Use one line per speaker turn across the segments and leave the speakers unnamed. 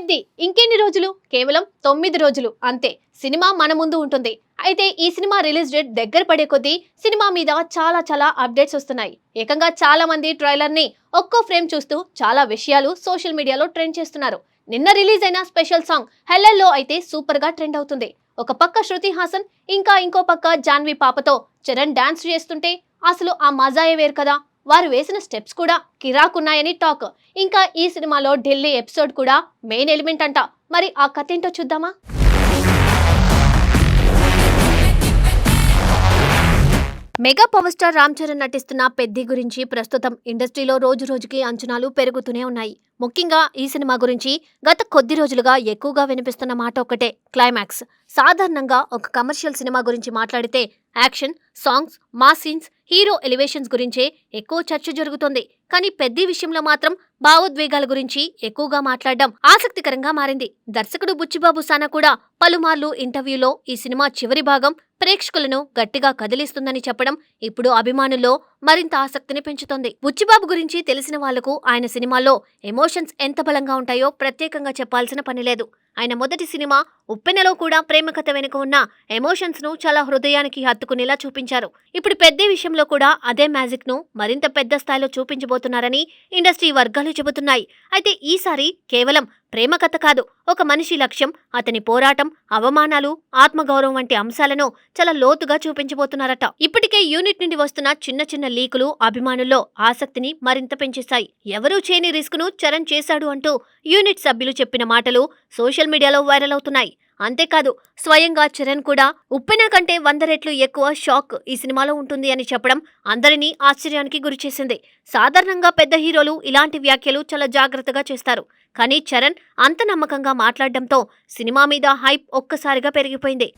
పెద్ది ఇంకెన్ని రోజులు? కేవలం 9 రోజులు అంతే. సినిమా మన ముందు ఉంటుంది. అయితే ఈ సినిమా రిలీజ్ డేట్ దగ్గర పడే కొద్దీ సినిమా మీద చాలా అప్డేట్స్ వస్తున్నాయి. ఏకంగా చాలా మంది ట్రైలర్ ని ఒక్కో ఫ్రేమ్ చూస్తూ చాలా విషయాలు సోషల్ మీడియాలో ట్రెండ్ చేస్తున్నారు. నిన్న రిలీజ్ అయిన స్పెషల్ సాంగ్ హెల్లెల్లో అయితే సూపర్ గా ట్రెండ్ అవుతుంది. ఒక పక్క శృతి హాసన్ ఇంకా ఇంకో పక్క జాన్వి పాపతో చరణ్ డాన్స్ చేస్తుంటే అసలు ఆ మజాయే వేరు కదా. వారు వేసిన స్టెప్స్ కూడా కిరాకున్నాయని టాక్. ఇంకా ఈ సినిమాలో ఢిల్లీ ఎపిసోడ్ కూడా మెయిన్ ఎలిమెంట్ అంట. మరి ఆ కథ ఏంటో చూద్దామా? Mega power star Ram Charan నటిస్తున్న పెద్ది గురించి ప్రస్తుతం ఇండస్ట్రీలో రోజు రోజుకి అంచనాలు పెరుగుతూనే ఉన్నాయి. ముఖ్యంగా ఈ సినిమా గురించి గత కొద్ది రోజులుగా ఎక్కువగా వినిపిస్తున్న మాట ఒకటే, క్లైమాక్స్. సాధారణంగా ఒక కమర్షియల్ సినిమా గురించి మాట్లాడితే action, songs, mass scenes, hero elevations గురించే ఎక్కువ చర్చ జరుగుతోంది. కానీ పెద్ది విషయంలో మాత్రం భావోద్వేగాల గురించి ఎక్కువగా మాట్లాడడం ఆసక్తికరంగా మారింది. దర్శకుడు బుచ్చిబాబు సానా కూడా పలుమార్లు ఇంటర్వ్యూలో ఈ సినిమా చివరి భాగం ప్రేక్షకులను గట్టిగా కదిలిస్తుందని చెప్పడం ఇప్పుడు అభిమానుల్లో మరింత ఆసక్తిని పెంచుతోంది. బుచ్చిబాబు గురించి తెలిసిన వాళ్లకు ఆయన సినిమాల్లో ఎమోషన్స్ ఎంత బలంగా ఉంటాయో ప్రత్యేకంగా చెప్పాల్సిన పనిలేదు. ఆయన మొదటి సినిమా ఉప్పెనలో కూడా ప్రేమ కథ వెనుక ఉన్న ఎమోషన్స్ ను చాలా హృదయానికి హత్తుకునేలా చూపించారు. ఇప్పుడు పెద్ద విషయంలో కూడా అదే మ్యాజిక్ ను మరింత పెద్ద స్థాయిలో చూపించబోతున్నారని ఇండస్ట్రీ వర్గాలు చెబుతున్నాయి. అయితే ఈసారి కేవలం ప్రేమ కథ కాదు, ఒక మనిషి లక్ష్యం, అతని పోరాటం, అవమానాలు, ఆత్మగౌరవం వంటి అంశాలను చాలా లోతుగా చూపించబోతున్నారట. ఇప్పటికే యూనిట్ నుండి వస్తున్న చిన్న లీకులు అభిమానుల్లో ఆసక్తిని మరింత పెంచేశాయి. ఎవరూ చేయని రిస్క్ ను చరణ్ చేశాడు అంటూ యూనిట్ సభ్యులు చెప్పిన మాటలు సోషల్ మీడియాలో వైరల్ అవుతున్నాయి. అంతేకాదు, స్వయంగా చరణ్ కూడా ఉప్పెన కంటే 100 రెట్లు ఎక్కువ షాక్ ఈ సినిమాలో ఉంటుంది అని చెప్పడం అందరినీ ఆశ్చర్యానికి గురిచేసింది. సాధారణంగా పెద్ద హీరోలు ఇలాంటి వ్యాఖ్యలు చాలా జాగ్రత్తగా చేస్తారు. కానీ చరణ్ అంత నమ్మకంగా మాట్లాడడంతో సినిమా మీద హైప్ ఒక్కసారిగా పెరిగిపోయింది.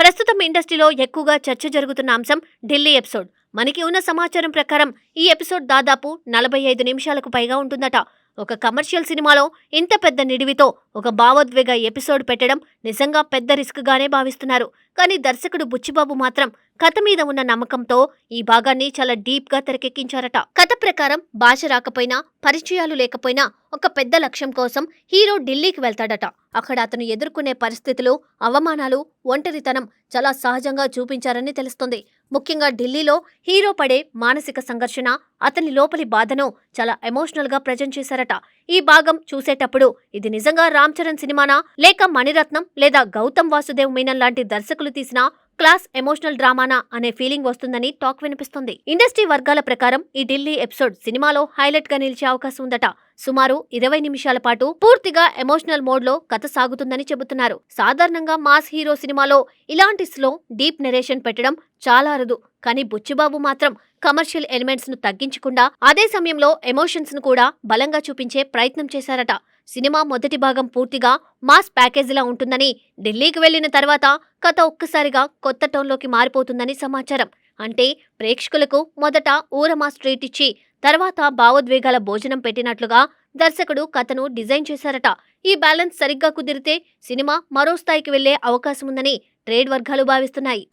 ప్రస్తుతం ఇండస్ట్రీలో ఎక్కువగా చర్చ జరుగుతున్న అంశం ఢిల్లీ ఎపిసోడ్. మనకి ఉన్న సమాచారం ప్రకారం ఈ ఎపిసోడ్ దాదాపు 45 నిమిషాలకు పైగా ఉంటుందట. ఒక కమర్షియల్ సినిమాలో ఇంత పెద్ద నిడివితో ఒక భావోద్వేగ ఎపిసోడ్ పెట్టడం నిజంగా పెద్ద రిస్క్ గానే భావిస్తున్నారు. కానీ దర్శకుడు బుచ్చిబాబు మాత్రం కథ మీద ఉన్న నమ్మకంతో ఈ భాగాన్ని చాలా డీప్ గా తెరకెక్కించారట. కథ ప్రకారం భాష రాకపోయినా, పరిచయాలు లేకపోయినా ఒక పెద్ద లక్ష్యం కోసం హీరో ఢిల్లీకి వెళ్తాడట. అక్కడ అతను ఎదుర్కొనే పరిస్థితులు, అవమానాలు, ఒంటరితనం చాలా సహజంగా చూపించారని తెలుస్తుంది. ముఖ్యంగా ఢిల్లీలో హీరో పడే మానసిక సంఘర్షణ, అతని లోపలి బాధను చాలా ఎమోషనల్ గా ప్రజెంట్ చేశారట. ఈ భాగం చూసేటప్పుడు ఇది నిజంగా రామ్ చరణ్ సినిమానా, లేక మణిరత్నం లేదా గౌతమ్ వాసుదేవ్ మీనన్ లాంటి దర్శకులు తీసిన క్లాస్ ఎమోషనల్ డ్రామానా అనే ఫీలింగ్ వస్తుందని టాక్ వినిపిస్తుంది. ఇండస్ట్రీ వర్గాల ప్రకారం ఈ ఢిల్లీ ఎపిసోడ్ సినిమాలో హైలైట్ గా నిలిచే అవకాశం ఉందట. సుమారు 20 నిమిషాల పాటు పూర్తిగా ఎమోషనల్ మోడ్ లో కథ సాగుతుందని చెబుతున్నారు. సాధారణంగా మాస్ హీరో సినిమాలో ఇలాంటి స్లో, డీప్ నెరేషన్ పెట్టడం చాలా అరుదు. కానీ బుచ్చిబాబు మాత్రం కమర్షియల్ ఎలిమెంట్స్ ను తగ్గించకుండా అదే సమయంలో ఎమోషన్స్ ను కూడా బలంగా చూపించే ప్రయత్నం చేశారట. సినిమా మొదటి భాగం పూర్తిగా మాస్ ప్యాకేజీలా ఉంటుందని, ఢిల్లీకి వెళ్లిన తర్వాత కథ ఒక్కసారిగా కొత్త టోన్లోకి మారిపోతుందని సమాచారం. అంటే ప్రేక్షకులకు మొదట ఊరమాస్ ట్రీట్ ఇచ్చి తర్వాత భావోద్వేగాల భోజనం పెట్టినట్లుగా దర్శకుడు కథను డిజైన్ చేశారట. ఈ బ్యాలెన్స్ సరిగ్గా కుదిరితే సినిమా మరో స్థాయికి వెళ్లే అవకాశం ఉందని ట్రేడ్ వర్గాలు భావిస్తున్నాయి.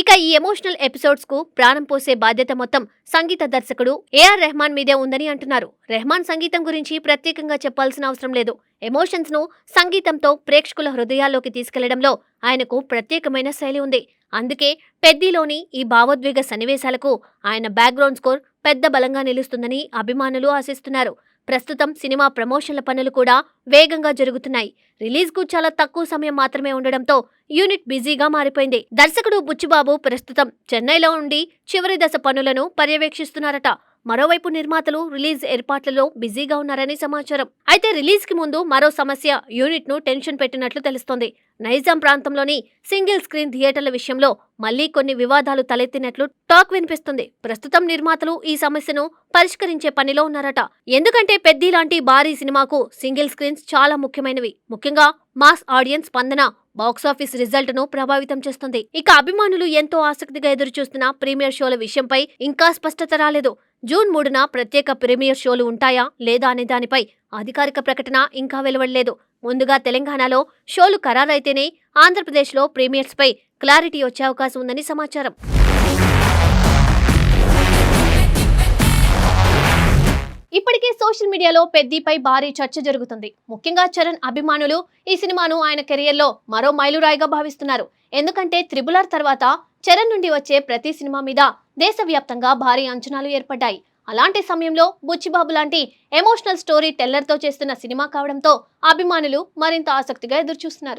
ఇక ఈ ఎమోషనల్ ఎపిసోడ్స్ కు ప్రాణం పోసే బాధ్యత మొత్తం సంగీత దర్శకుడు ఏఆర్ రెహమాన్ మీదే ఉందని అంటున్నారు. రెహమాన్ సంగీతం గురించి ప్రత్యేకంగా చెప్పాల్సిన అవసరం లేదు. ఎమోషన్స్ ను సంగీతంతో ప్రేక్షకుల హృదయాల్లోకి తీసుకెళ్లడంలో ఆయనకు ప్రత్యేకమైన శైలి ఉంది. అందుకే పెద్దిలోని ఈ భావోద్వేగ సన్నివేశాలకు ఆయన బ్యాక్గ్రౌండ్ స్కోర్ పెద్ద బలంగా నిలుస్తుందని అభిమానులు ఆశిస్తున్నారు. ప్రస్తుతం సినిమా ప్రమోషన్ల పనులు కూడా వేగంగా జరుగుతున్నాయి. రిలీజ్ కు చాలా తక్కువ సమయం మాత్రమే ఉండడంతో యూనిట్ బిజీగా మారిపోయింది. దర్శకుడు బుచ్చిబాబు ప్రస్తుతం చెన్నైలో ఉండి చివరి దశ పనులను పర్యవేక్షిస్తున్నారట. మరోవైపు నిర్మాతలు రిలీజ్ ఏర్పాట్లలో బిజీగా ఉన్నారని సమాచారం. అయితే రిలీజ్ కి ముందు మరో సమస్య యూనిట్ ను టెన్షన్ పెట్టినట్లు తెలుస్తోంది. నైజాం ప్రాంతంలోని సింగిల్ స్క్రీన్ థియేటర్ల విషయంలో మళ్లీ కొన్ని వివాదాలు తలెత్తినట్లు టాక్ వినిపిస్తుంది. ప్రస్తుతం నిర్మాతలు ఈ సమస్యను పరిష్కరించే పనిలో ఉన్నారట. ఎందుకంటే పెద్ది లాంటి భారీ సినిమాకు సింగిల్ స్క్రీన్స్ చాలా ముఖ్యమైనవి. ముఖ్యంగా మాస్ ఆడియన్స్ స్పందన బాక్సాఫీస్ రిజల్ట్ ను ప్రభావితం చేస్తుంది. ఇక అభిమానులు ఎంతో ఆసక్తిగా ఎదురుచూస్తున్న ప్రీమియర్ షోల విషయంపై ఇంకా స్పష్టత రాలేదు. జూన్ 3న ప్రత్యేక ప్రీమియర్ షోలు ఉంటాయా లేదా అనే దానిపై అధికారిక ప్రకటన ఇంకా వెలువడలేదు. ముందుగా తెలంగాణలో షోలు ఖరారైతేనే ఆంధ్రప్రదేశ్లో ప్రీమియర్స్పై క్లారిటీ వచ్చే అవకాశం ఉందని సమాచారం. ఇప్పటికే సోషల్ మీడియాలో పెద్దిపై భారీ చర్చ జరుగుతుంది. ముఖ్యంగా చరణ్ అభిమానులు ఈ సినిమాను ఆయన కెరియర్లో మరో మైలురాయిగా భావిస్తున్నారు. ఎందుకంటే త్రిబుల్ R తర్వాత చరణ్ నుండి వచ్చే ప్రతి సినిమా మీద దేశవ్యాప్తంగా భారీ అంచనాలు ఏర్పడ్డాయి. అలాంటి సమయంలో బుచ్చిబాబు లాంటి ఎమోషనల్ స్టోరీ టెల్లర్తో చేస్తున్న సినిమా కావడంతో అభిమానులు మరింత ఆసక్తిగా ఎదురుచూస్తున్నారు.